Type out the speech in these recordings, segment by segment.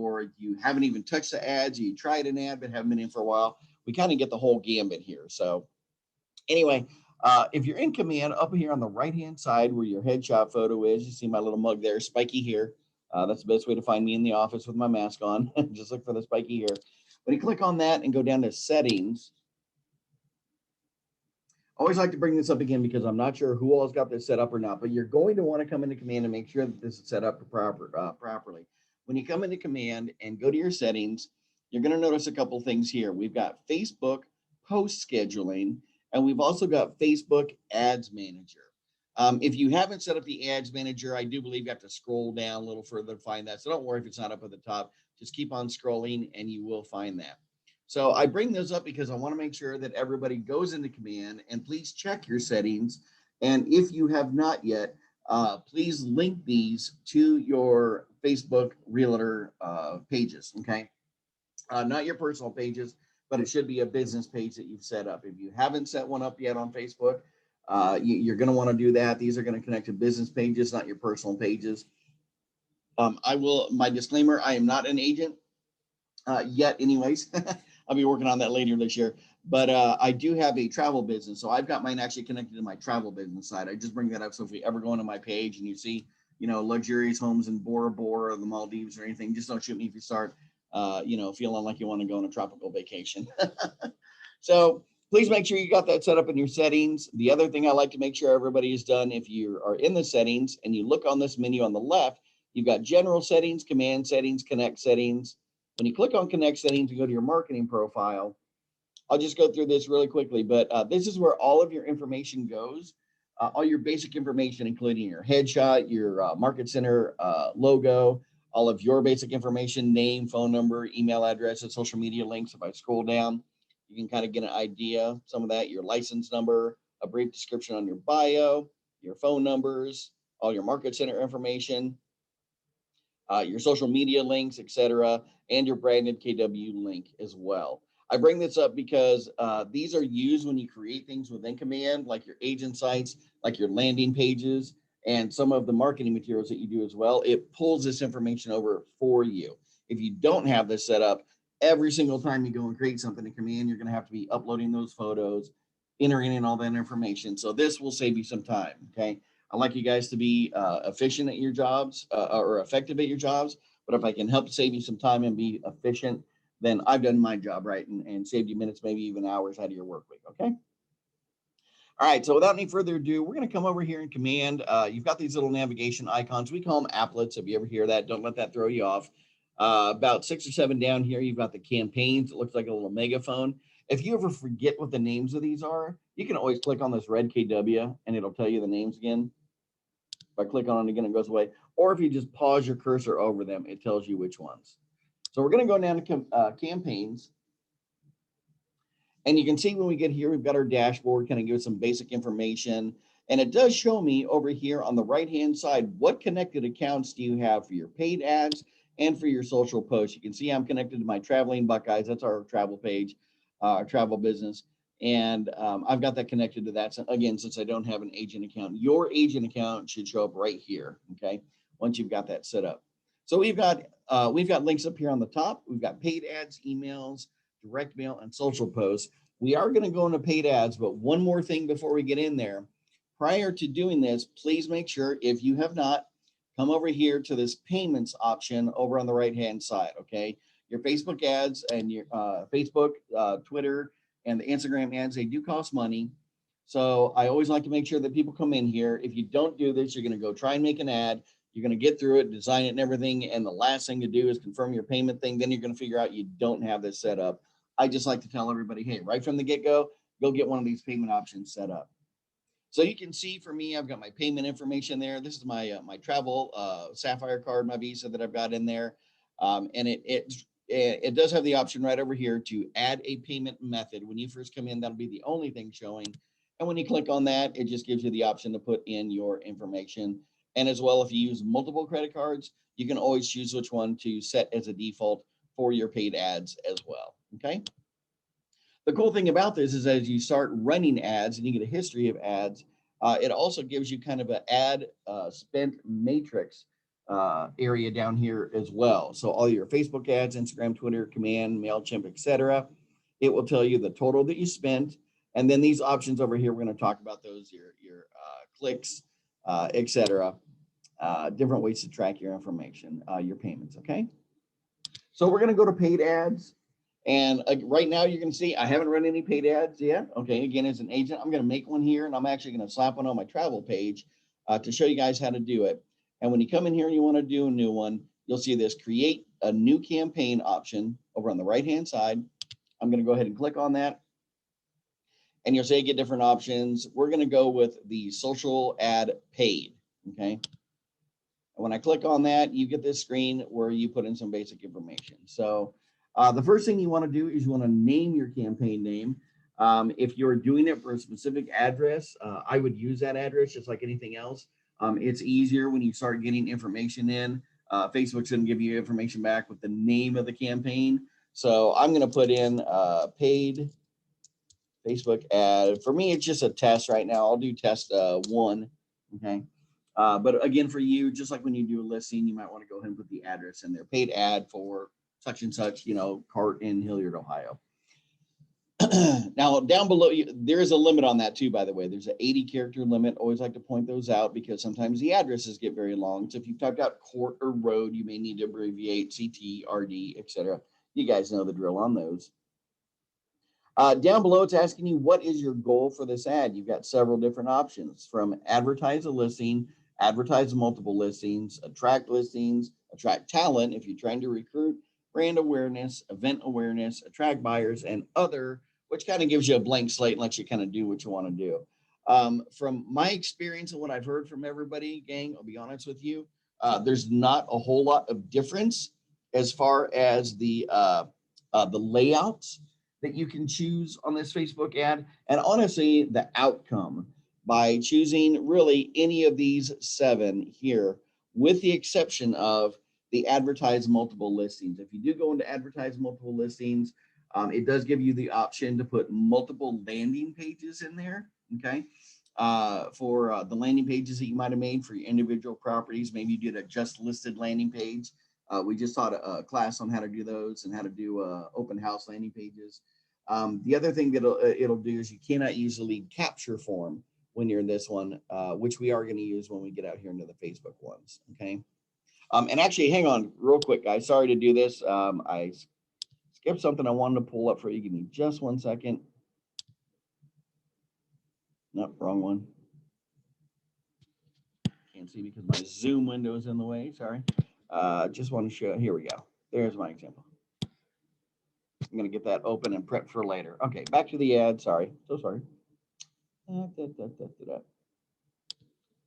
or you haven't even touched the ads, you tried an ad but haven't been in for a while. We kind of get the whole gambit here. So anyway, if you're in command, up here on the right-hand side where your headshot photo is, you see my little mug there, spiky here. That's the best way to find me in the office with my mask on. Just look for the spiky here. When you click on that and go down to settings, I always like to bring this up again because I'm not sure who all has got this set up or not, but you're going to want to come into command and make sure that this is set up properly. When you come into command and go to your settings, you're going to notice a couple things here. We've got Facebook post scheduling, and we've also got Facebook ads manager. If you haven't set up the ads manager, I do believe you have to scroll down a little further to find that. So don't worry if it's not up at the top, just keep on scrolling and you will find that. So I bring those up because I want to make sure that everybody goes into command, and please check your settings. And if you have not yet, please link these to your Facebook realtor pages, okay? Not your personal pages, but it should be a business page that you've set up. If you haven't set one up yet on Facebook, you're going to want to do that. These are going to connect to business pages, not your personal pages. My disclaimer, I am not an agent yet anyways. I'll be working on that later this year, but I do have a travel business. So I've got mine actually connected to my travel business side. I just bring that up. So if you ever go into my page and you see, luxurious homes in Bora Bora or the Maldives or anything, just don't shoot me if you start, feeling like you want to go on a tropical vacation. So please make sure you got that set up in your settings. The other thing I like to make sure everybody has done, if you are in the settings and you look on this menu on the left, you've got general settings, command settings, connect settings. When you click on connect settings and go to your marketing profile, I'll just go through this really quickly, but this is where all of your information goes, all your basic information, including your headshot, your market center logo, all of your basic information, name, phone number, email address, and social media links. If I scroll down, you can kind of get an idea, some of that, your license number, a brief description on your bio, your phone numbers, all your market center information, your social media links, etc., and your branded KW link as well. I bring this up because these are used when you create things within command, like your agent sites, like your landing pages, and some of the marketing materials that you do as well. It pulls this information over for you. If you don't have this set up, every single time you go and create something in command, you're going to have to be uploading those photos, entering in all that information. So this will save you some time, okay? I like you guys to be efficient at your jobs or effective at your jobs. But if I can help save you some time and be efficient, then I've done my job right and saved you minutes, maybe even hours out of your work week. Okay. All right. So without any further ado, we're going to come over here in command. You've got these little navigation icons. We call them applets. If you ever hear that, don't let that throw you off. About 6 or 7 down here, you've got the campaigns. It looks like a little megaphone. If you ever forget what the names of these are, you can always click on this red KW and it'll tell you the names again. If I click on it again, it goes away. Or if you just pause your cursor over them, it tells you which ones. So we're going to go down to campaigns. And you can see when we get here, we've got our dashboard, kind of give some basic information. And it does show me over here on the right-hand side, what connected accounts do you have for your paid ads and for your social posts. You can see I'm connected to my Traveling Buckeyes. That's our travel page, our travel business. And I've got that connected to that. So again, since I don't have an agent account, your agent account should show up right here, okay, once you've got that set up. So we've got links up here on the top. We've got paid ads, emails, direct mail, and social posts. We are going to go into paid ads, but one more thing before we get in there. Prior to doing this, please make sure, if you have not, come over here to this payments option over on the right-hand side, okay? Your Facebook ads and your Facebook, Twitter, and the Instagram ads, they do cost money. So I always like to make sure that people come in here. If you don't do this, you're going to go try and make an ad. You're going to get through it, design it and everything. And the last thing to do is confirm your payment thing. Then you're going to figure out you don't have this set up. I just like to tell everybody, hey, right from the get-go, go get one of these payment options set up. So you can see for me, I've got my payment information there. This is my my travel Sapphire card, my Visa that I've got in there. And it does have the option right over here to add a payment method. When you first come in, that'll be the only thing showing. And when you click on that, it just gives you the option to put in your information. And as well, if you use multiple credit cards, you can always choose which one to set as a default for your paid ads as well, okay? The cool thing about this is as you start running ads and you get a history of ads, it also gives you kind of an ad spent matrix area down here as well. So all your Facebook ads, Instagram, Twitter, Command, MailChimp, etc. It will tell you the total that you spent. And then these options over here, we're going to talk about those, your clicks, etc. Different ways to track your information, your payments, okay? So we're going to go to paid ads. And right now you're going to see I haven't run any paid ads yet. Okay, again, as an agent, I'm going to make one here, and I'm actually going to slap one on my travel page to show you guys how to do it. And when you come in here and you want to do a new one, you'll see this create a new campaign option over on the right-hand side. I'm going to go ahead and click on that. And you'll say get different options. We're going to go with the social ad paid, okay? And when I click on that, you get this screen where you put in some basic information. So the first thing you want to do is you want to name your campaign name. If you're doing it for a specific address, I would use that address just like anything else. It's easier when you start getting information in. Facebook's going to give you information back with the name of the campaign. So I'm going to put in paid Facebook ad. For me, it's just a test right now. I'll do test 1, okay? But again, for you, just like when you do a listing, you might want to go ahead and put the address in there. Paid ad for such and such, cart in Hilliard, Ohio. Now, down below, there is a limit on that too, by the way. There's an 80 character limit. Always like to point those out because sometimes the addresses get very long. So if you've typed out court or road, you may need to abbreviate CT, RD, etc. You guys know the drill on those. Down below, it's asking you, what is your goal for this ad? You've got several different options, from advertise a listing, advertise multiple listings, attract talent if you're trying to recruit, brand awareness, event awareness, attract buyers, and other, which kind of gives you a blank slate and lets you kind of do what you want to do. From my experience and what I've heard from everybody, gang, I'll be honest with you, there's not a whole lot of difference as far as the layouts that you can choose on this Facebook ad, and honestly, the outcome by choosing really any of these 7 here, with the exception of the advertise multiple listings. If you do go into advertise multiple listings, it does give you the option to put multiple landing pages in there, okay? For the landing pages that you might have made for your individual properties. Maybe you did a just listed landing page. We just taught a class on how to do those and how to do open house landing pages. The other thing that it'll do is you cannot use the lead capture form when you're in this one, which we are going to use when we get out here into the Facebook ones, okay? And actually, hang on real quick, guys. Sorry to do this. I skipped something I wanted to pull up for you. Give me just 1 second. Nope, wrong one. Can't see because my Zoom window is in the way. Sorry. Just want to show. Here we go. There's my example. I'm going to get that open and prep for later. Okay, back to the ad. Sorry. So sorry.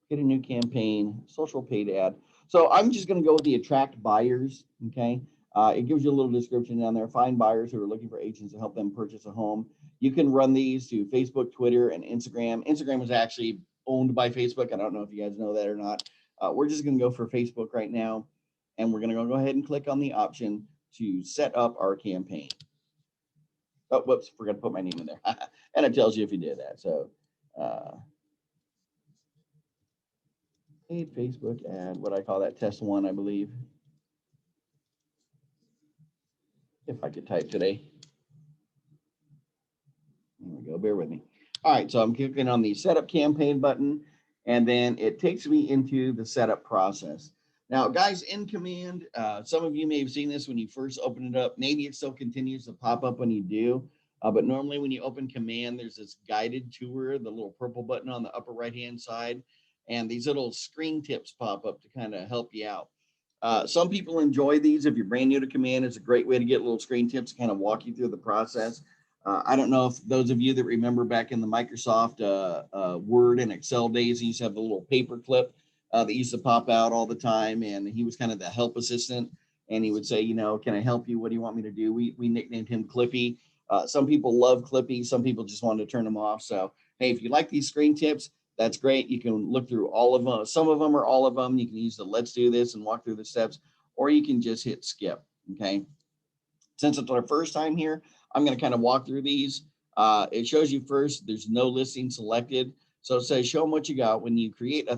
Get a new campaign, social paid ad. So I'm just going to go with the attract buyers, okay? It gives you a little description down there. Find buyers who are looking for agents to help them purchase a home. You can run these to Facebook, Twitter, and Instagram. Instagram is actually owned by Facebook. I don't know if you guys know that or not. We're just going to go for Facebook right now, and we're going to go ahead and click on the option to set up our campaign. Oh, whoops, forgot to put my name in there. And it tells you if you did that. So paid Facebook ad, what I call that, test 1, I believe. If I could type today. There we go, bear with me. All right, so I'm clicking on the setup campaign button, and then it takes me into the setup process. Now, guys, in Command, some of you may have seen this when you first open it up. Maybe it still continues to pop up when you do, but normally when you open Command, there's this guided tour, the little purple button on the upper right-hand side, and these little screen tips pop up to kind of help you out. Some people enjoy these. If you're brand new to Command, it's a great way to get little screen tips to kind of walk you through the process. I don't know if those of you that remember back in the Microsoft Word and Excel days, he used to have the little paper clip that used to pop out all the time, and he was kind of the help assistant, and he would say, can I help you? What do you want me to do? We nicknamed him Clippy. Some people love Clippy. Some people just wanted to turn them off. So, hey, if you like these screen tips, that's great. You can look through all of them. Some of them or all of them. You can use the let's do this and walk through the steps, or you can just hit skip, okay? Since it's our first time here, I'm going to kind of walk through these. It shows you first, there's no listing selected. So it says, show them what you got. When you create a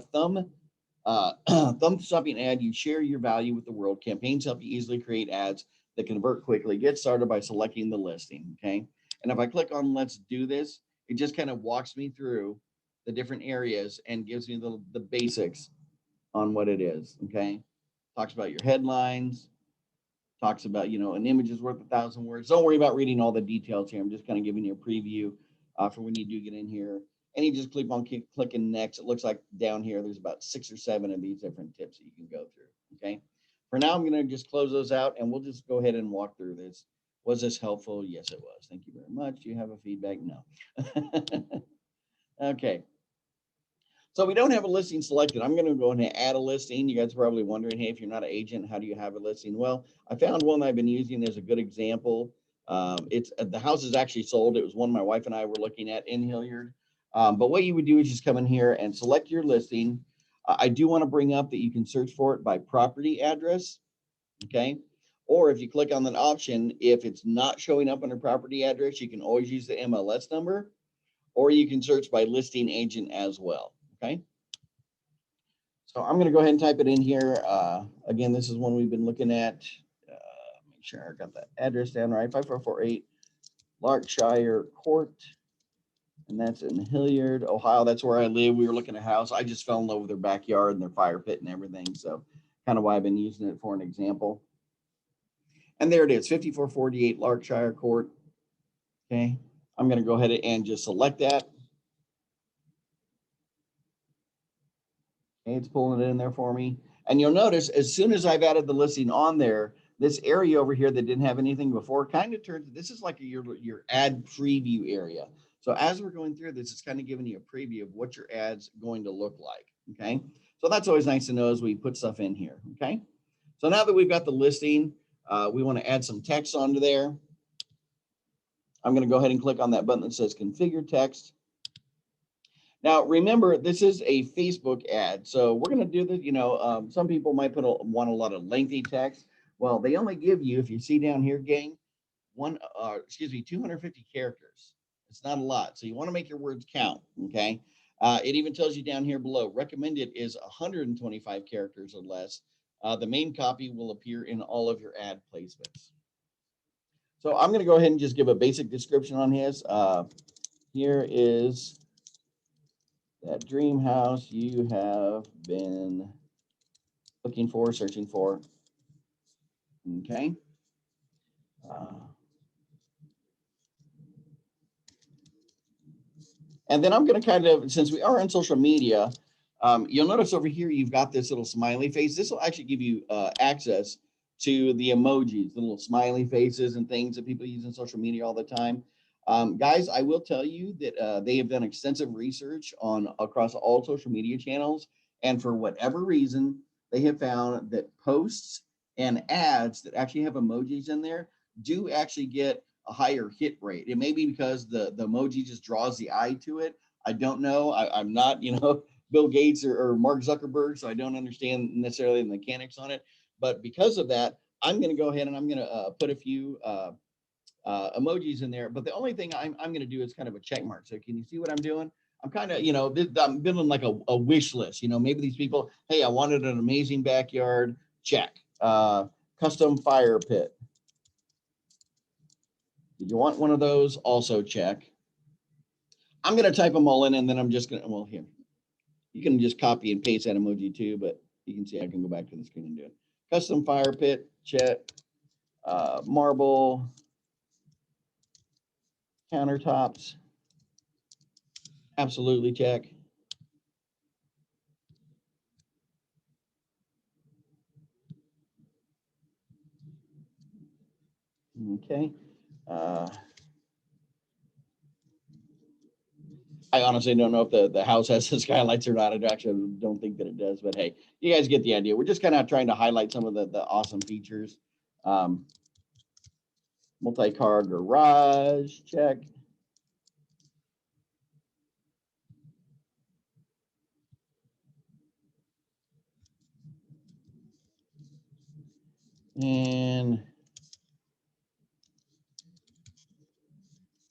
Thumbs upping ad, you share your value with the world. Campaigns help you easily create ads that convert quickly. Get started by selecting the listing, okay? And if I click on let's do this, it just kind of walks me through the different areas and gives me the basics on what it is, okay? Talks about your headlines, talks about, an image is worth 1,000 words. Don't worry about reading all the details here. I'm just kind of giving you a preview for when you do get in here. And you just keep clicking next. It looks like down here, there's about 6 or 7 of these different tips that you can go through, okay? For now, I'm going to just close those out, and we'll just go ahead and walk through this. Was this helpful? Yes, it was. Thank you very much. Do you have a feedback? No. Okay. So we don't have a listing selected. I'm going to go ahead and add a listing. You guys are probably wondering, hey, if you're not an agent, how do you have a listing? Well, I found one that I've been using as a good example. It's the house is actually sold. It was one my wife and I were looking at in Hilliard. But what you would do is just come in here and select your listing. I do want to bring up that you can search for it by property address, okay? Or if you click on that option, if it's not showing up under property address, you can always use the MLS number, or you can search by listing agent as well, okay? So I'm going to go ahead and type it in here. Again, this is one we've been looking at. Make sure I got the address down right. 5448 Larkshire Court. And that's in Hilliard, Ohio. That's where I live. We were looking at a house. I just fell in love with their backyard and their fire pit and everything. So kind of why I've been using it for an example. And there it is, 5448 Larkshire Court. Okay. I'm going to go ahead and just select that. Okay, it's pulling it in there for me. And you'll notice as soon as I've added the listing on there, this area over here that didn't have anything before kind of turns, this is like your ad preview area. So as we're going through this, it's kind of giving you a preview of what your ad's going to look like, okay? So that's always nice to know as we put stuff in here, okay? So now that we've got the listing, we want to add some text onto there. I'm going to go ahead and click on that button that says configure text. Now, remember, this is a Facebook ad. So we're going to do this, some people might want a lot of lengthy text. Well, they only give you, if you see down here, gang, 250 characters. It's not a lot. So you want to make your words count, okay? It even tells you down here below, recommended is 125 characters or less. The main copy will appear in all of your ad placements. So I'm going to go ahead and just give a basic description on his. Here is that dream house you have been looking for, searching for. Okay. And then I'm going to kind of, since we are on social media, you'll notice over here, you've got this little smiley face. This will actually give you access to the emojis, the little smiley faces and things that people use in social media all the time. Guys, I will tell you that they have done extensive research across all social media channels. And for whatever reason, they have found that posts and ads that actually have emojis in there do actually get a higher hit rate. It may be because the emoji just draws the eye to it. I don't know. I'm not, Bill Gates or Mark Zuckerberg, so I don't understand necessarily the mechanics on it. But because of that, I'm going to go ahead and I'm going to put a few emojis in there. But the only thing I'm going to do is kind of a check mark. So can you see what I'm doing? I'm kind of, I'm building like a wish list. Maybe these people, hey, I wanted an amazing backyard. Check. Custom fire pit. Did you want one of those? Also check. I'm going to type them all in, and then I'm just going to, well, here. You can just copy and paste that emoji too, but you can see I can go back to the screen and do it. Custom fire pit, check. Marble countertops, absolutely check. Okay. I honestly don't know if the house has the skylights or not. I actually don't think that it does, but hey, you guys get the idea. We're just kind of trying to highlight some of the awesome features. Multi-car garage, check. And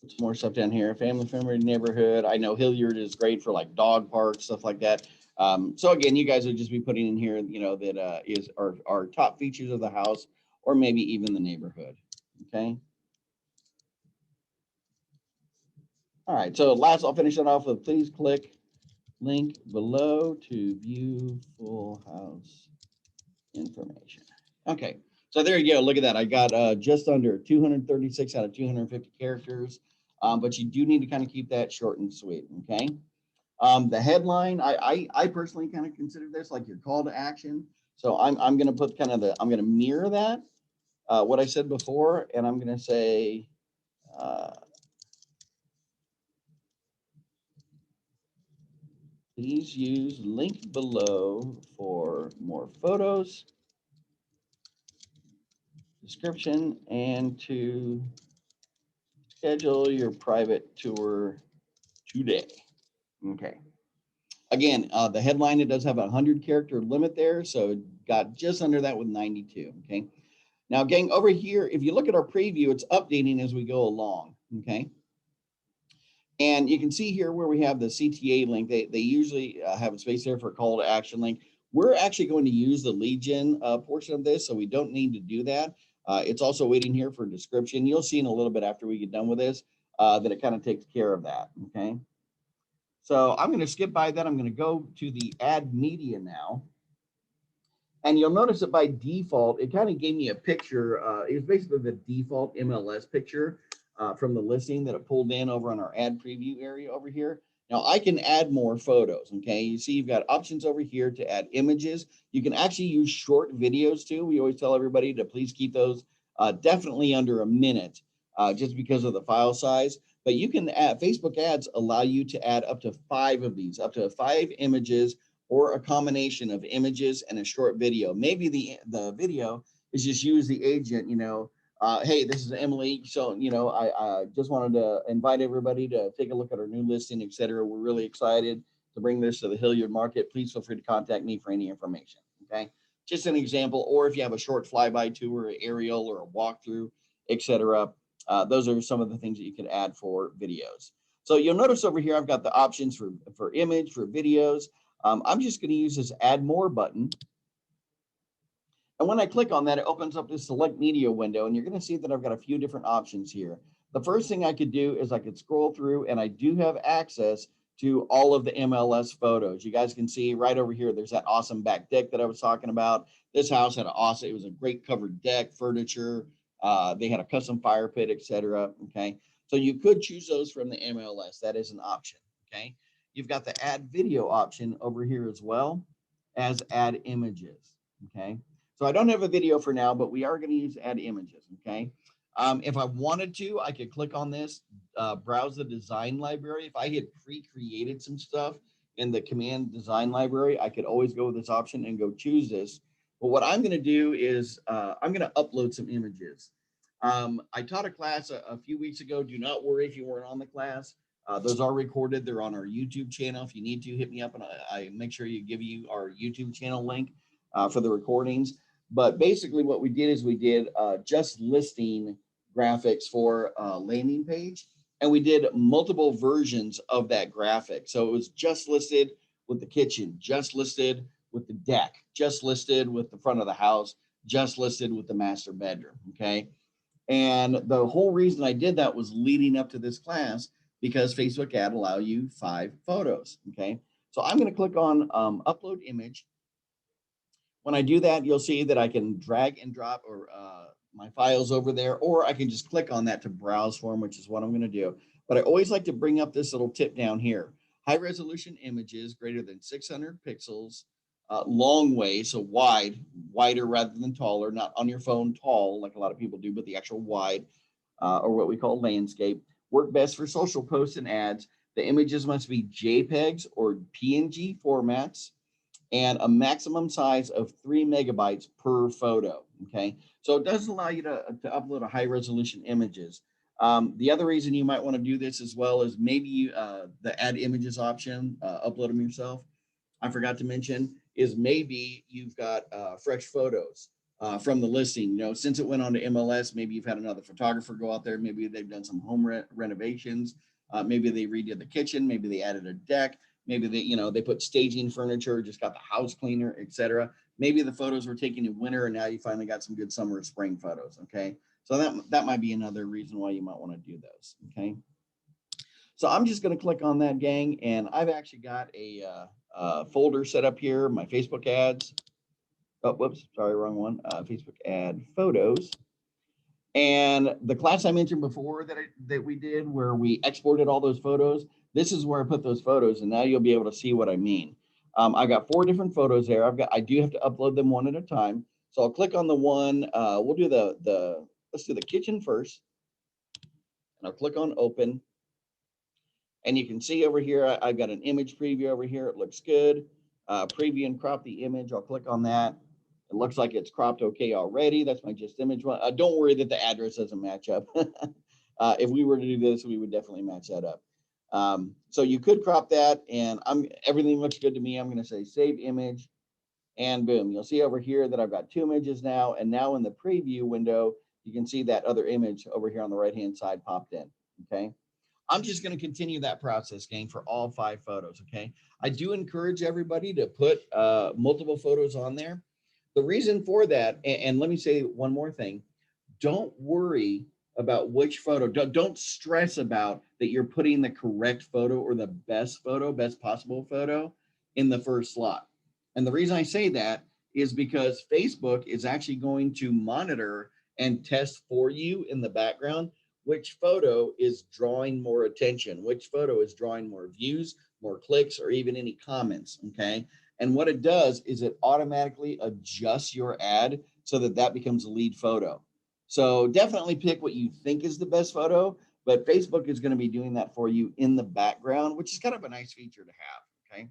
some more stuff down here. Family-friendly neighborhood. I know Hilliard is great for like dog parks, stuff like that. So again, you guys would just be putting in here, you know, that is our top features of the house, or maybe even the neighborhood. Okay. All right. So last, I'll finish it off with please click link below to view full house information. Okay. So there you go. Look at that. I got just under 236 out of 250 characters. But you do need to kind of keep that short and sweet. Okay. The headline, I personally kind of consider this like your call to action. So I'm going to put kind of I'm going to mirror that, what I said before, and I'm going to say, please use link below for more photos, description, and to schedule your private tour today. Okay. Again, the headline, it does have a 100 character limit there, so it got just under that with 92. Okay. Now, gang, over here, if you look at our preview, it's updating as we go along. Okay. And you can see here where we have the CTA link. They usually have a space there for a call to action link. We're actually going to use the lead gen portion of this, so we don't need to do that. It's also waiting here for description. You'll see in a little bit after we get done with this that it kind of takes care of that. Okay. So I'm going to skip by that. I'm going to go to the add media now. And you'll notice that by default, it kind of gave me a picture. It was basically the default MLS picture from the listing that it pulled in over on our ad preview area over here. Now I can add more photos. Okay. You see, you've got options over here to add images. You can actually use short videos too. We always tell everybody to please keep those definitely under a minute just because of the file size. But you can add, Facebook ads allow you to add up to 5 of these, up to 5 images, or a combination of images and a short video. Maybe the video is just use the agent, you know, hey, this is Emily. So, you know, I just wanted to invite everybody to take a look at our new listing, et cetera. We're really excited to bring this to the Hilliard market. Please feel free to contact me for any information. Okay. Just an example, or if you have a short flyby tour, aerial, or a walkthrough, et cetera. Those are some of the things that you could add for videos. So you'll notice over here, I've got the options for image, for videos. I'm just going to use this add more button. And when I click on that, it opens up this select media window, and you're going to see that I've got a few different options here. The first thing I could do is I could scroll through, and I do have access to all of the MLS photos. You guys can see right over here, there's that awesome back deck that I was talking about. This house had it was a great covered deck, furniture. They had a custom fire pit, etc. Okay. So you could choose those from the MLS. That is an option. Okay. You've got the add video option over here as well as add images. Okay. So I don't have a video for now, but we are going to use add images. Okay. If I wanted to, I could click on this, browse the design library. If I had pre-created some stuff in the command design library, I could always go with this option and go choose this. But what I'm going to do is I'm going to upload some images. I taught a class a few weeks ago. Do not worry if you weren't on the class. Those are recorded. They're on our YouTube channel. If you need to, hit me up and I make sure you give you our YouTube channel link for the recordings. But basically what we did is we did just listing graphics for a landing page. And we did multiple versions of that graphic. So it was just listed with the kitchen, just listed with the deck, just listed with the front of the house, just listed with the master bedroom. Okay. And the whole reason I did that was leading up to this class because Facebook ad allow you 5 photos. Okay. So I'm going to click on upload image. When I do that, you'll see that I can drag and drop or my files over there, or I can just click on that to browse for them, which is what I'm going to do. But I always like to bring up this little tip down here. High resolution images greater than 600 pixels, long way, so wider rather than taller, not on your phone tall like a lot of people do, but the actual wide or what we call landscape. Work best for social posts and ads. The images must be JPEGs or PNG formats, and a maximum size of 3 megabytes per photo. Okay, so it does allow you to upload a high resolution images. The other reason you might want to do this as well is maybe the add images option, upload them yourself. I forgot to mention is maybe you've got fresh photos from the listing. You know, since it went on to MLS, maybe you've had another photographer go out there. Maybe they've done some home renovations. Maybe they redid the kitchen. Maybe they added a deck. Maybe they, they put staging furniture, just got the house cleaner, etc. Maybe the photos were taken in winter and now you finally got some good summer or spring photos. Okay. So that might be another reason why you might want to do those. Okay. So I'm just going to click on that, gang. And I've actually got a folder set up here, my Facebook ads. Oh, whoops, sorry, wrong one. Facebook ad photos. And the class I mentioned before that we did where we exported all those photos, this is where I put those photos, and now you'll be able to see what I mean. I got 4 different photos there. I do have to upload them one at a time. So I'll click on the one, we'll do let's do the kitchen first. And I'll click on open. And you can see over here, I've got an image preview over here. It looks good. Preview and crop the image. I'll click on that. It looks like it's cropped okay already. That's my just image one. Don't worry that the address doesn't match up. If we were to do this, we would definitely match that up. So you could crop that, and everything looks good to me. I'm going to say save image, and boom. You'll see over here that I've got 2 images now, and now in the preview window, you can see that other image over here on the right-hand side popped in, okay? I'm just going to continue that process, gang, for all 5 photos, okay? I do encourage everybody to put multiple photos on there. The reason for that, and let me say one more thing, don't worry about which photo, don't stress about that you're putting the correct photo or the best possible photo in the first slot. And the reason I say that is because Facebook is actually going to monitor and test for you in the background which photo is drawing more attention, which photo is drawing more views, more clicks, or even any comments, okay? And what it does is it automatically adjusts your ad so that becomes a lead photo. So definitely pick what you think is the best photo, but Facebook is going to be doing that for you in the background, which is kind of a nice feature to have, okay?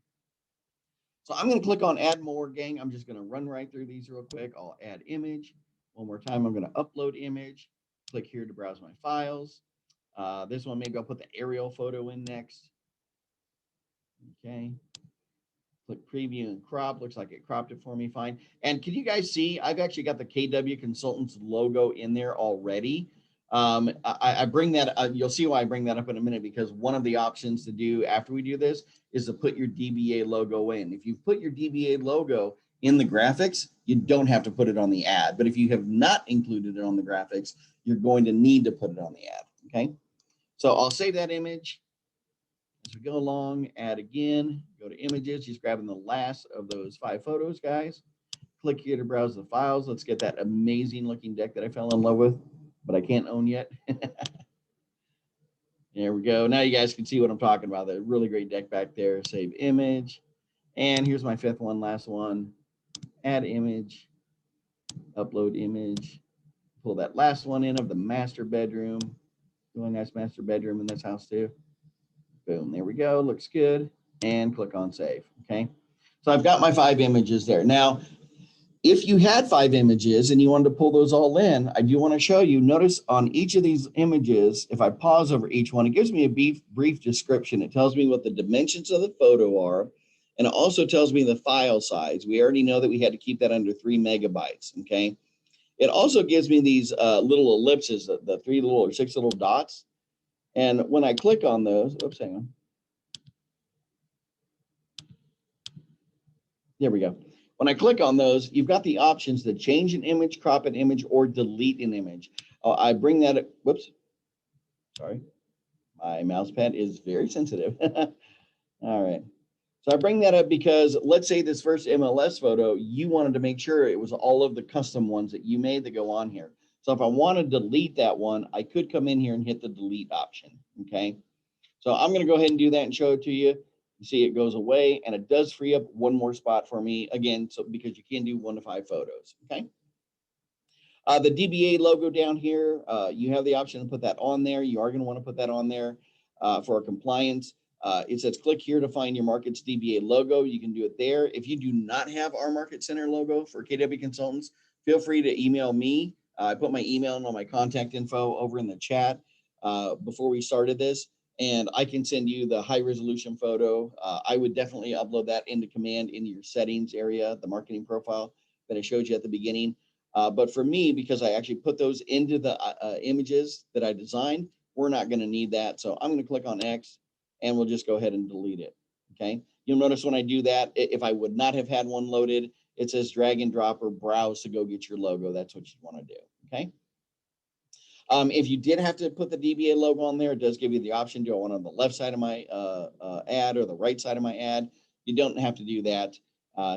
So I'm going to click on add more, gang. I'm just going to run right through these real quick. I'll add image. One more time, I'm going to upload image. Click here to browse my files. This one, maybe I'll put the aerial photo in next. Okay. Click preview and crop. Looks like it cropped it for me fine. And can you guys see, I've actually got the KW Consultants logo in there already. I bring that, you'll see why I bring that up in a minute, because one of the options to do after we do this is to put your DBA logo in. If you've put your DBA logo in the graphics, you don't have to put it on the ad. But if you have not included it on the graphics, you're going to need to put it on the ad, okay? So I'll save that image. As we go along, add again, go to images, just grabbing the last of those 5 photos, guys. Click here to browse the files. Let's get that amazing looking deck that I fell in love with, but I can't own yet. There we go. Now you guys can see what I'm talking about. That really great deck back there. Save image. And here's my 5th one, last one. Add image, upload image. Pull that last one in of the master bedroom. Really nice master bedroom in this house too. Boom, there we go, looks good. And click on save, okay? So I've got my 5 images there. Now, if you had 5 images and you wanted to pull those all in, I do want to show you, notice on each of these images, if I pause over each one, it gives me a brief description. It tells me what the dimensions of the photo are, and it also tells me the file size. We already know that we had to keep that under 3 megabytes, okay? It also gives me these little ellipses, the 3 little or 6 little dots. And when I click on those, oops, hang on. There we go. When I click on those, you've got the options to change an image, crop an image, or delete an image. I bring that, whoops, sorry. My mouse pad is very sensitive. All right. So I bring that up because let's say this first MLS photo, you wanted to make sure it was all of the custom ones that you made that go on here. So if I want to delete that one, I could come in here and hit the delete option, okay? So I'm going to go ahead and do that and show it to you. You see it goes away, and it does free up one more spot for me, again, so because you can do 1 to 5 photos, okay? The DBA logo down here, you have the option to put that on there. You are going to want to put that on there for compliance. It says click here to find your market's DBA logo. You can do it there. If you do not have our Market Center logo for KW Consultants, feel free to email me. I put my email and all my contact info over in the chat before we started this, and I can send you the high resolution photo. I would definitely upload that into command into your settings area, the marketing profile that I showed you at the beginning. But for me, because I actually put those into the images that I designed, we're not going to need that. So I'm going to click on X, and we'll just go ahead and delete it. Okay. You'll notice when I do that, if I would not have had one loaded, it says drag and drop or browse to go get your logo. That's what you want to do. Okay. If you did have to put the DBA logo on there, it does give you the option. Do I want it on the left side of my ad or the right side of my ad? You don't have to do that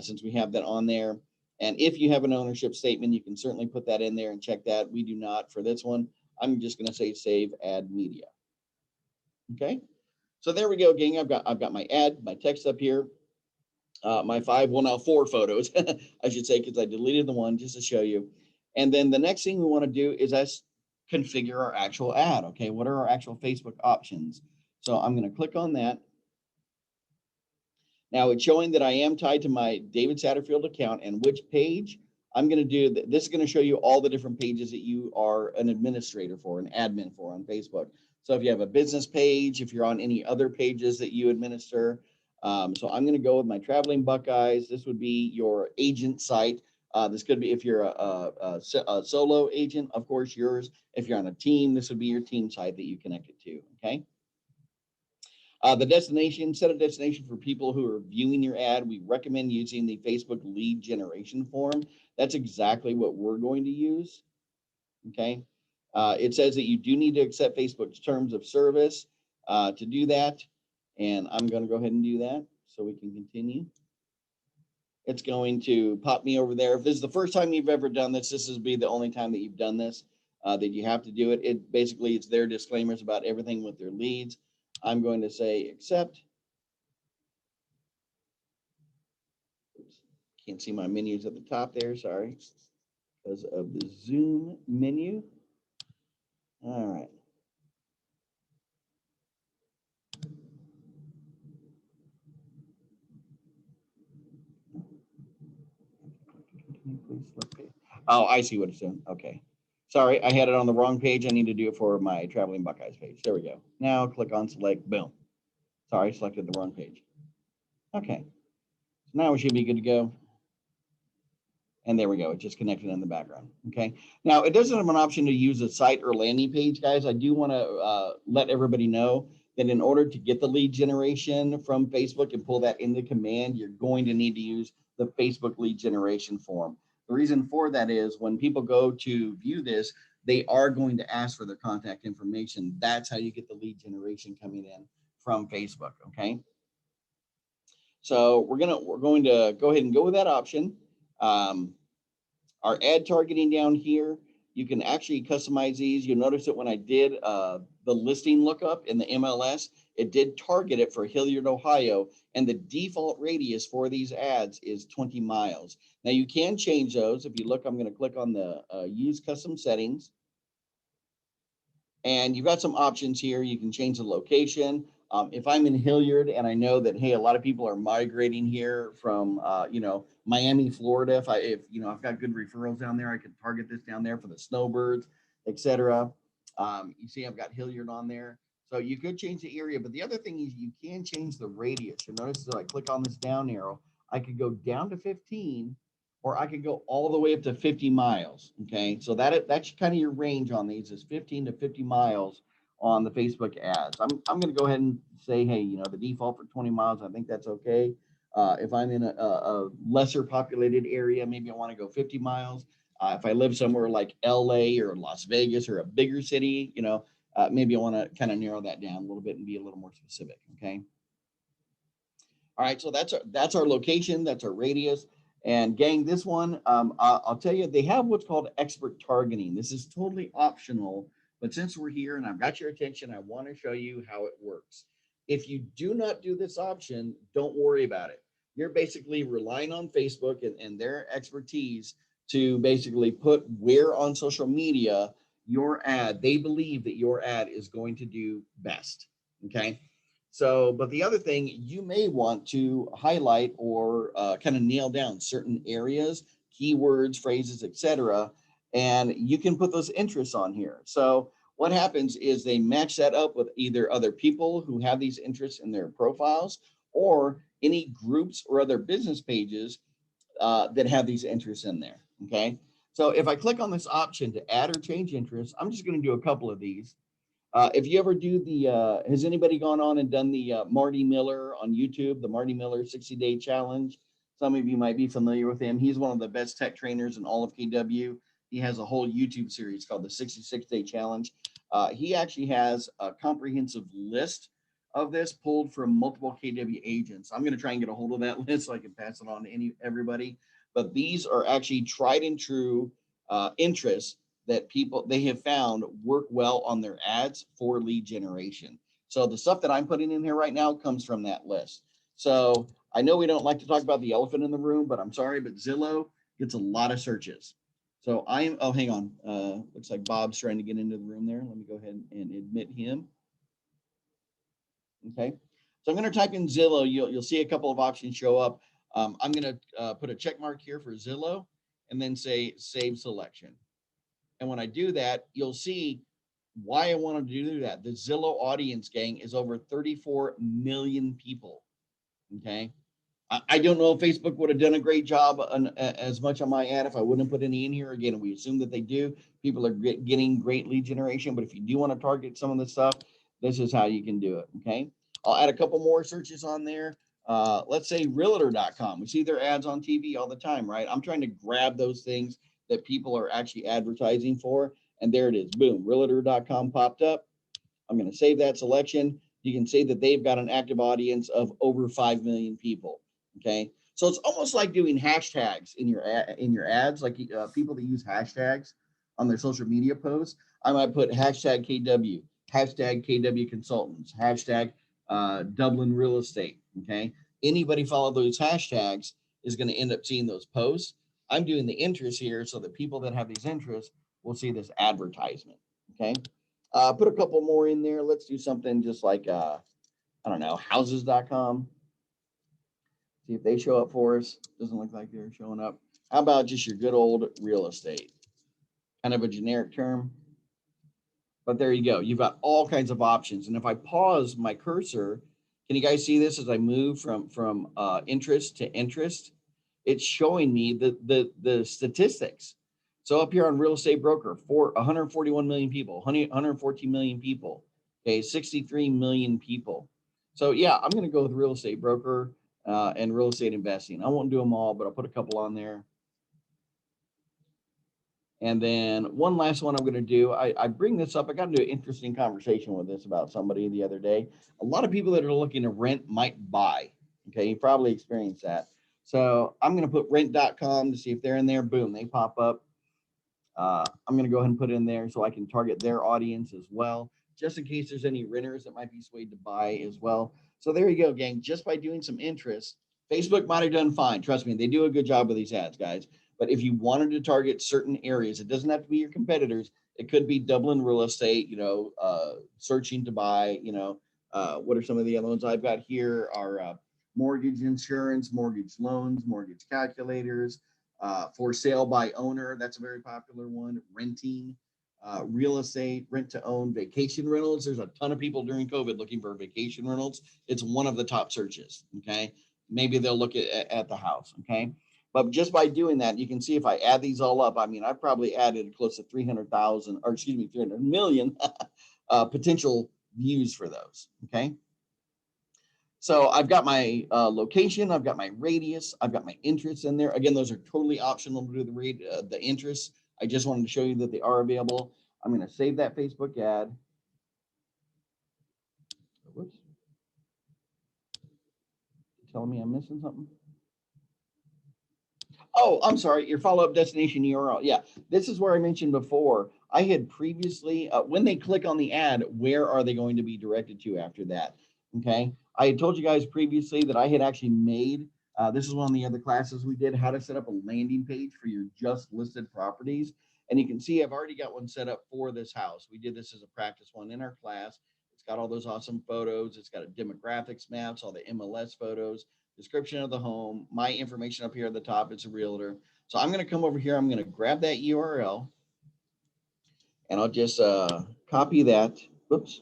since we have that on there. And if you have an ownership statement, you can certainly put that in there and check that. We do not for this one. I'm just going to say save ad media. Okay. So there we go, gang. I've got my ad, my text up here. My now 4 photos, I should say, because I deleted the one just to show you. And then the next thing we want to do is us configure our actual ad. Okay, what are our actual Facebook options? So I'm going to click on that. Now it's showing that I am tied to my David Satterfield account, and which page I'm going to do. This is going to show you all the different pages that you are an administrator for, an admin for on Facebook. So if you have a business page, if you're on any other pages that you administer. So I'm going to go with my Traveling Buckeyes. This would be your agent site. This could be if you're a solo agent, of course, yours. If you're on a team, this would be your team site that you connect it to. Okay. The destination, set a destination for people who are viewing your ad. We recommend using the Facebook lead generation form. That's exactly what we're going to use. Okay. It says that you do need to accept Facebook's terms of service to do that. And I'm going to go ahead and do that so we can continue. It's going to pop me over there. If this is the first time you've ever done this, this will be the only time that you've done this, that you have to do it. It's their disclaimers about everything with their leads. I'm going to say accept. Oops. Can't see my menus at the top there, sorry, because of the Zoom menu. All right. Oh, I see what it's doing. Okay. Sorry, I had it on the wrong page. I need to do it for my Traveling Buckeyes page. There we go. Now click on select. Boom. Sorry, selected the wrong page. Okay. So now we should be good to go. And there we go. It just connected in the background. Okay. Now it doesn't have an option to use a site or landing page, guys. I do want to let everybody know that in order to get the lead generation from Facebook and pull that into command, you're going to need to use the Facebook lead generation form. The reason for that is when people go to view this, they are going to ask for their contact information. That's how you get the lead generation coming in from Facebook. Okay. So we're going to go ahead and go with that option. Our ad targeting down here, you can actually customize these. You'll notice that when I did the listing lookup in the MLS, it did target it for Hilliard, Ohio, and the default radius for these ads is 20 miles. Now you can change those. If you look, I'm going to click on the use custom settings. And you've got some options here. You can change the location. If I'm in Hilliard and I know that, hey, a lot of people are migrating here from, Miami, Florida. If I've got good referrals down there, I can target this down there for the snowbirds, etc. You see, I've got Hilliard on there. So you could change the area, but the other thing is you can change the radius. You'll notice that I click on this down arrow, I could go down to 15, or I could go all the way up to 50 miles. Okay, so that's kind of your range on these is 15 to 50 miles on the Facebook ads. I'm going to go ahead and say, hey, the default for 20 miles, I think that's okay. If I'm in a lesser populated area, maybe I want to go 50 miles. If I live somewhere like LA or Las Vegas or a bigger city, maybe I want to kind of narrow that down a little bit and be a little more specific. Okay. All right, so that's our location, that's our radius. And gang, this one, I'll tell you, they have what's called expert targeting. This is totally optional, but since we're here and I've got your attention, I want to show you how it works. If you do not do this option, don't worry about it. You're basically relying on Facebook and their expertise to basically put where on social media your ad, they believe that your ad is going to do best, okay? So, but the other thing, you may want to highlight or kind of nail down certain areas, keywords, phrases, etc., and you can put those interests on here. So what happens is they match that up with either other people who have these interests in their profiles or any groups or other business pages that have these interests in there, okay? So if I click on this option to add or change interests, I'm just going to do a couple of these. If you ever do the, has anybody gone on and done the Marty Miller on YouTube, the Marty Miller 60-day challenge? Some of you might be familiar with him. He's one of the best tech trainers in all of KW. He has a whole YouTube series called the 66-day challenge. He actually has a comprehensive list of this pulled from multiple KW agents. I'm going to try and get a hold of that list so I can pass it on to everybody. But these are actually tried and true interests that people they have found work well on their ads for lead generation. So the stuff that I'm putting in here right now comes from that list. So I know we don't like to talk about the elephant in the room, but I'm sorry, but Zillow gets a lot of searches. So oh, hang on. Looks like Bob's trying to get into the room there. Let me go ahead and admit him. Okay. So I'm going to type in Zillow. You'll see a couple of options show up. I'm going to put a check mark here for Zillow and then say save selection. And when I do that, you'll see why I wanted to do that. The Zillow audience, gang, is over 34 million people. Okay. I don't know if Facebook would have done a great job as much on my ad if I wouldn't put any in here. Again, we assume that they do. People are getting great lead generation, but if you do want to target some of the stuff, this is how you can do it. Okay. I'll add a couple more searches on there. Let's say realtor.com. We see their ads on TV all the time, right? I'm trying to grab those things that people are actually advertising for. And there it is. Boom. Realtor.com popped up. I'm going to save that selection. You can see that they've got an active audience of over 5 million people. Okay. So it's almost like doing hashtags in your ads, like people that use hashtags on their social media posts. I might put hashtag KW, hashtag KW consultants, hashtag Dublin real estate. Okay. Anybody follow those hashtags is going to end up seeing those posts. I'm doing the interests here so that people that have these interests will see this advertisement. Okay. Put a couple more in there. Let's do something just like, I don't know, houses.com. See if they show up for us. Doesn't look like they're showing up. How about just your good old real estate? Kind of a generic term. But there you go. You've got all kinds of options. And if I pause my cursor, can you guys see this as I move from interest to interest? It's showing me the statistics. So up here on real estate broker, 141 million people, 114 million people, okay, 63 million people. So yeah, I'm going to go with real estate broker and real estate investing. I won't do them all, but I'll put a couple on there. And then one last one I'm going to do, I bring this up. I got into an interesting conversation with this about somebody the other day. A lot of people that are looking to rent might buy. Okay, you probably experienced that. So I'm going to put rent.com to see if they're in there. Boom, they pop up. I'm going to go ahead and put it in there so I can target their audience as well, just in case there's any renters that might be swayed to buy as well. So there you go, gang. Just by doing some interest, Facebook might have done fine. Trust me, they do a good job with these ads, guys. But if you wanted to target certain areas, it doesn't have to be your competitors. It could be Dublin real estate, searching to buy, what are some of the other ones I've got here are mortgage insurance, mortgage loans, mortgage calculators, for sale by owner. That's a very popular one. Renting, real estate, rent to own, vacation rentals. There's a ton of people during COVID looking for vacation rentals. It's one of the top searches. Okay. Maybe they'll look at the house. Okay. But just by doing that, you can see if I add these all up, I mean, I've probably added close to 300,000, or excuse me, 300 million potential views for those. Okay. So I've got my location, I've got my radius, I've got my interests in there. Again, those are totally optional to do the interests. I just wanted to show you that they are available. I'm going to save that Facebook ad. Whoops. You're telling me I'm missing something? Oh, I'm sorry, your follow-up destination URL. Yeah, this is where I mentioned before. I had previously, when they click on the ad, where are they going to be directed to after that? Okay, I had told you guys previously that I had actually made, this is one of the other classes we did, how to set up a landing page for your just listed properties. And you can see I've already got one set up for this house. We did this as a practice one in our class. It's got all those awesome photos. It's got a demographics maps, all the MLS photos, description of the home, my information up here at the top. It's a realtor. So I'm going to come over here. I'm going to grab that URL and I'll just copy that. Oops.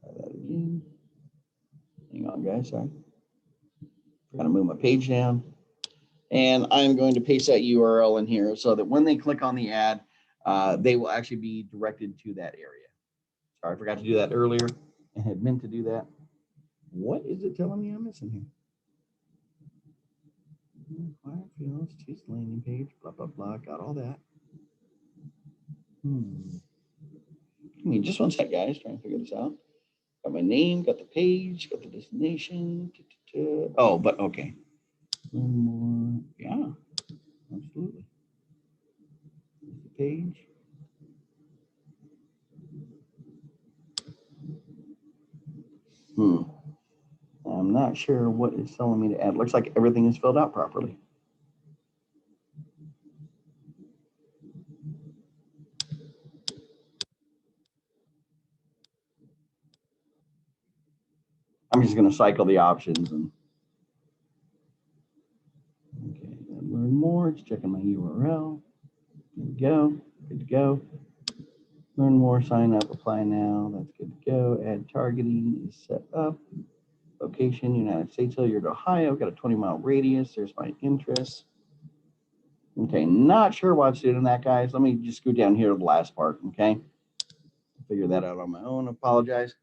Try that again. Hang on, guys. Sorry. Got to move my page down. And I'm going to paste that URL in here so that when they click on the ad, they will actually be directed to that area. Sorry, I forgot to do that earlier. I had meant to do that. What is it telling me I'm missing here? Client fields, choose landing page, blah, blah, blah. Got all that. Give me just one sec, guys. Trying to figure this out. Got my name, got the page, got the destination. Oh, but okay. One more. Yeah, absolutely. The page. I'm not sure what it's telling me to add. Looks like everything is filled out properly. I'm just going to cycle the options and okay, learn more. It's checking my URL. There we go. Good to go. Learn more, sign up, apply now. That's good to go. Add targeting is set up. Location, United States, Hilliard, Ohio. Got a 20-mile radius. There's my interests. Okay, not sure why it's doing that, guys. Let me just scoot down here to the last part, okay? Figure that out on my own. Apologize.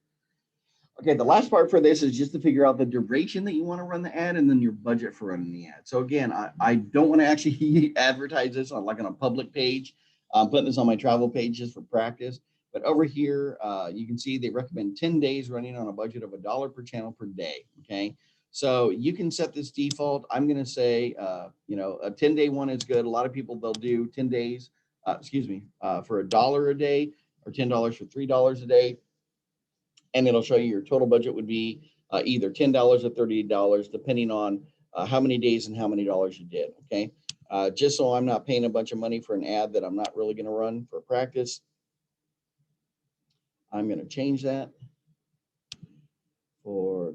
Okay, the last part for this is just to figure out the duration that you want to run the ad and then your budget for running the ad. So again, I don't want to actually advertise this on like on a public page. I'm putting this on my travel page just for practice. But over here, you can see they recommend 10 days running on a budget of $1 per channel per day, okay? So you can set this default. I'm going to say, a 10-day one is good. A lot of people, they'll do 10 days, for $1 a day or $10 for $3 a day. And it'll show you your total budget would be either $10 or $30, depending on how many days and how many dollars you did, okay? Just so I'm not paying a bunch of money for an ad that I'm not really going to run for practice, I'm going to change that for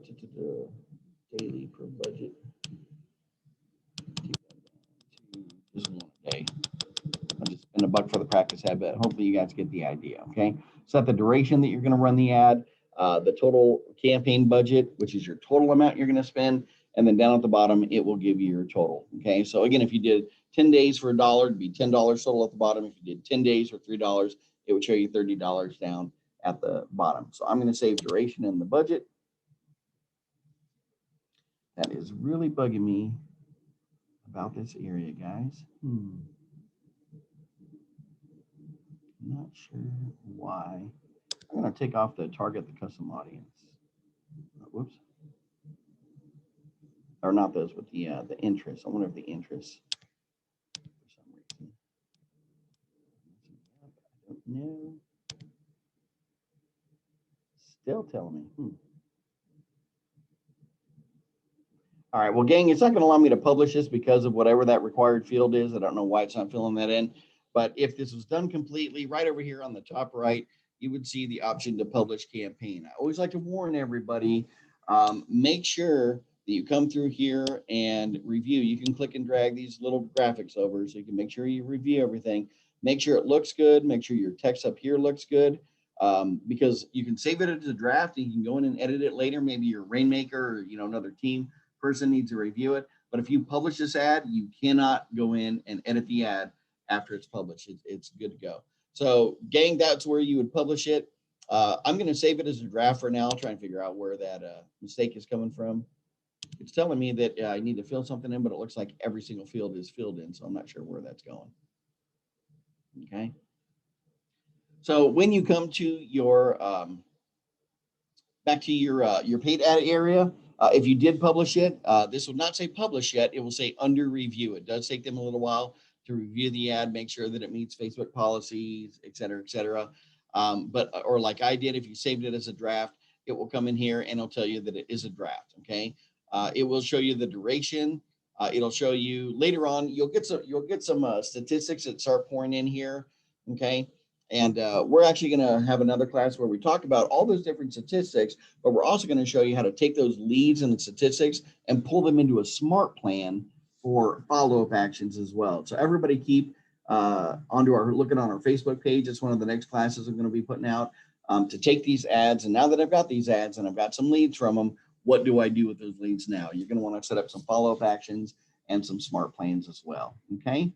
daily per budget. Just one a day. I'll just spend $1 for the practice ad, but hopefully you guys get the idea, okay? Set the duration that you're going to run the ad, the total campaign budget, which is your total amount you're going to spend, and then down at the bottom, it will give you your total, okay? So again, if you did 10 days for $1, it'd be $10 total at the bottom. If you did 10 days for $3, it would show you $30 down at the bottom. So I'm going to save duration in the budget. That is really bugging me about this area, guys. Not sure why. I'm going to take off the target the custom audience. Whoops. Or not those, but the interests. I wonder if the interests for some reason. I don't know. Still telling me. All right, well, gang, it's not going to allow me to publish this because of whatever that required field is. I don't know why it's not filling that in. But if this was done completely, right over here on the top right, you would see the option to publish campaign. I always like to warn everybody, make sure that you come through here and review. You can click and drag these little graphics over so you can make sure you review everything. Make sure it looks good. Make sure your text up here looks good. Because you can save it as a draft and you can go in and edit it later. Maybe your Rainmaker or another team person needs to review it. But if you publish this ad, you cannot go in and edit the ad after it's published. It's good to go. So gang, that's where you would publish it. I'm going to save it as a draft for now, try and figure out where that mistake is coming from. It's telling me that I need to fill something in, but it looks like every single field is filled in, so I'm not sure where that's going. Okay. So when you come to your back to your paid ad area, if you did publish it, this will not say publish yet. It will say under review. It does take them a little while to review the ad, make sure that it meets Facebook policies, et cetera, et cetera. Or like I did, if you saved it as a draft, it will come in here and it'll tell you that it is a draft. Okay. It will show you the duration. It'll show you later on. You'll get some statistics that start pouring in here. Okay. And we're actually going to have another class where we talk about all those different statistics, but we're also going to show you how to take those leads and the statistics and pull them into a smart plan for follow-up actions as well. So everybody keep looking on our Facebook page. It's one of the next classes I'm going to be putting out to take these ads. And now that I've got these ads and I've got some leads from them, what do I do with those leads now? You're going to want to set up some follow-up actions and some smart plans as well. Okay.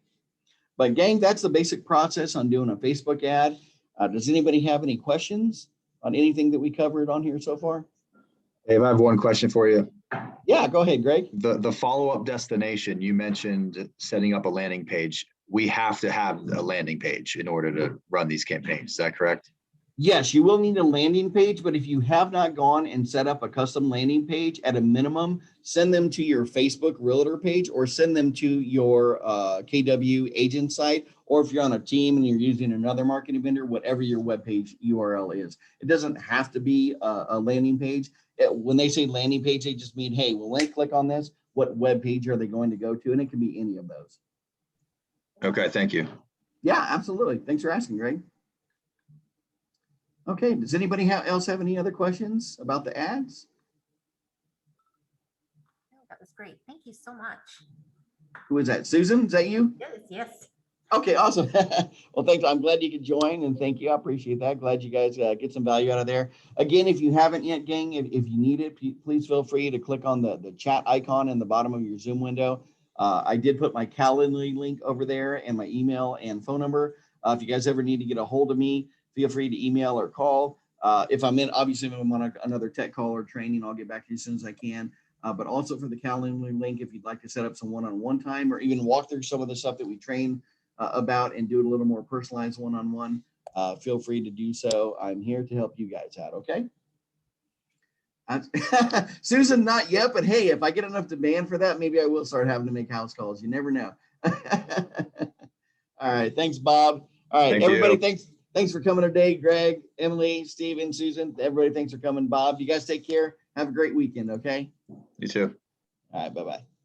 But gang, that's the basic process on doing a Facebook ad. Does anybody have any questions on anything that we covered on here so far? Dave, I have one question for you. Yeah, go ahead, Greg. The follow-up destination, you mentioned setting up a landing page. We have to have a landing page in order to run these campaigns. Is that correct? Yes, you will need a landing page, but if you have not gone and set up a custom landing page, at a minimum, send them to your Facebook realtor page or send them to your KW agent site. Or if you're on a team and you're using another marketing vendor, whatever your webpage URL is. It doesn't have to be a landing page. When they say landing page, they just mean, hey, when they click on this, what web page are they going to go to? And it can be any of those. Okay, thank you. Yeah, absolutely. Thanks for asking, Greg. Okay, does anybody else have any other questions about the ads? No, that was great. Thank you so much. Who is that? Susan, is that you? Yes, yes. Okay, awesome. Well, thanks. I'm glad you could join, and thank you. I appreciate that. Glad you guys get some value out of there. Again, if you haven't yet, gang, if you need it, please feel free to click on the chat icon in the bottom of your Zoom window. I did put my Calendly link over there and my email and phone number. If you guys ever need to get a hold of me, feel free to email or call. If I'm on another tech call or training, I'll get back to you as soon as I can. But also for the Calendly link, if you'd like to set up some one-on-one time or even walk through some of the stuff that we train about and do it a little more personalized one-on-one, feel free to do so. I'm here to help you guys out, okay? Susan, not yet, but hey, if I get enough demand for that, maybe I will start having to make house calls. You never know. All right, thanks, Bob. All right, everybody, thanks for coming today. Greg, Emily, Steven, Susan, everybody, thanks for coming. Bob, you guys take care. Have a great weekend, okay? You too. All right, bye-bye.